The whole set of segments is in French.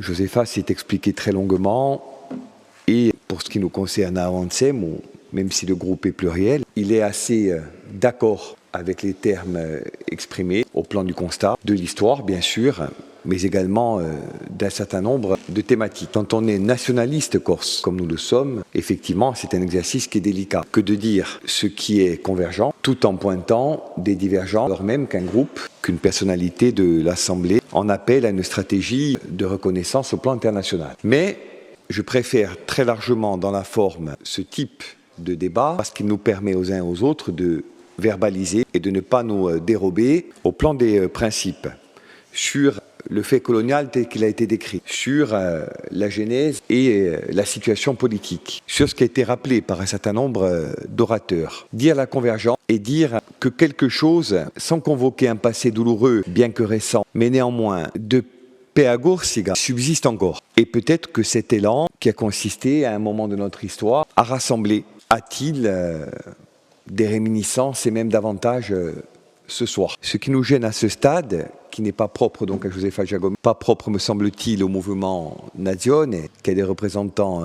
Josepha s'est expliqué très longuement et pour ce qui nous concerne à Avancem, même si le groupe est pluriel, il est assez d'accord avec les termes exprimés au plan du constat, de l'histoire bien sûr, mais également d'un certain nombre de thématiques. Quand on est nationaliste corse, comme nous le sommes, effectivement, c'est un exercice qui est délicat. Que de dire ce qui est convergent, tout en pointant des divergences, alors même qu'un groupe, qu'une personnalité de l'Assemblée en appelle à une stratégie de reconnaissance au plan international. Mais je préfère très largement dans la forme ce type de débat parce qu'il nous permet aux uns et aux autres de verbaliser et de ne pas nous dérober au plan des principes sur le fait colonial tel qu'il a été décrit, sur la genèse et la situation politique, sur ce qui a été rappelé par un certain nombre d'orateurs. Dire la convergence et dire que quelque chose, sans convoquer un passé douloureux, bien que récent, mais néanmoins de Péagorsiga subsiste encore. Et peut-être que cet élan qui a consisté à un moment de notre histoire à rassembler, a-t-il des réminiscences et même davantage ce soir. Ce qui nous gêne à ce stade, qui n'est pas propre donc à Josepha Giacometti, pas propre me semble-t-il au mouvement Nazione, qui a des représentants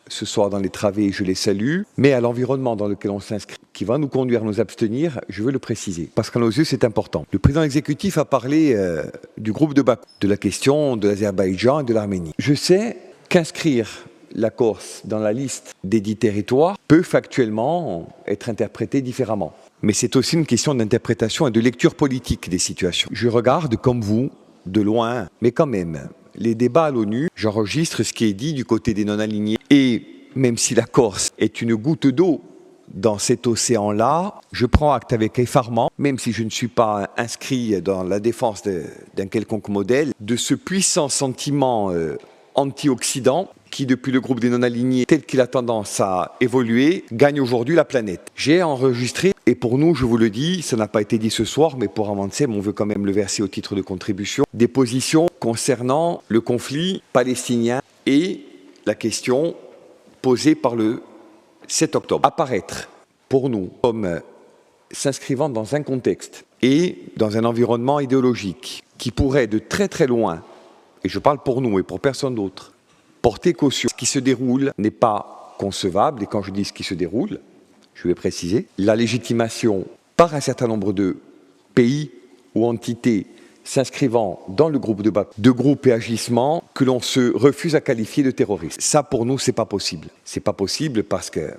ce soir dans les travées, je les salue, mais à l'environnement dans lequel on s'inscrit, qui va nous conduire à nous abstenir, je veux le préciser, parce qu'à nos yeux c'est important. Le président exécutif a parlé du groupe de Bakou, de la question de l'Azerbaïdjan et de l'Arménie. Je sais qu'inscrire la Corse dans la liste des 10 territoires peut factuellement être interprété différemment. Mais c'est aussi une question d'interprétation et de lecture politique des situations. Je regarde, comme vous, de loin, mais quand même, les débats à l'ONU, j'enregistre ce qui est dit du côté des non-alignés. Et même si la Corse est une goutte d'eau dans cet océan-là, je prends acte avec effarement, même si je ne suis pas inscrit dans la défense d'un quelconque modèle, de ce puissant sentiment anti-Occident qui, depuis le groupe des non-alignés, tel qu'il a tendance à évoluer, gagne aujourd'hui la planète. J'ai enregistré, et pour nous, je vous le dis, ça n'a pas été dit ce soir, mais pour avancer, on veut quand même le verser au titre de contribution, des positions concernant le conflit palestinien et la question posée par le 7 octobre. Apparaître, pour nous, comme s'inscrivant dans un contexte et dans un environnement idéologique qui pourrait de très très loin, et je parle pour nous et pour personne d'autre, porter caution. Ce qui se déroule n'est pas concevable, et quand je dis ce qui se déroule, je vais préciser, la légitimation par un certain nombre de pays ou entités s'inscrivant dans le groupe de groupes et agissements que l'on se refuse à qualifier de terroristes. Ça, pour nous, c'est pas possible. C'est pas possible parce que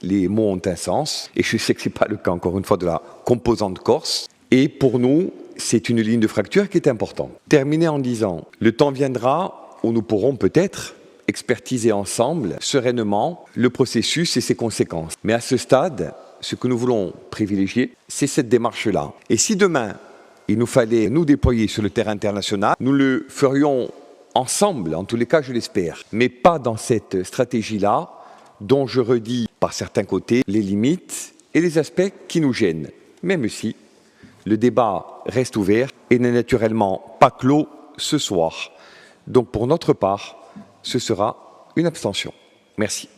les mots ont un sens, et je sais que c'est pas le cas, encore une fois, de la composante corse, et pour nous, c'est une ligne de fracture qui est importante. Terminer en disant, le temps viendra où nous pourrons peut-être expertiser ensemble, sereinement, le processus et ses conséquences. Mais à ce stade, ce que nous voulons privilégier, c'est cette démarche-là. Et si demain, il nous fallait nous déployer sur le terrain international, nous le ferions ensemble, en tous les cas, je l'espère, mais pas dans cette stratégie-là, dont je redis par certains côtés les limites et les aspects qui nous gênent, même si le débat reste ouvert et n'est naturellement pas clos ce soir. Donc pour notre part, ce sera une abstention. Merci.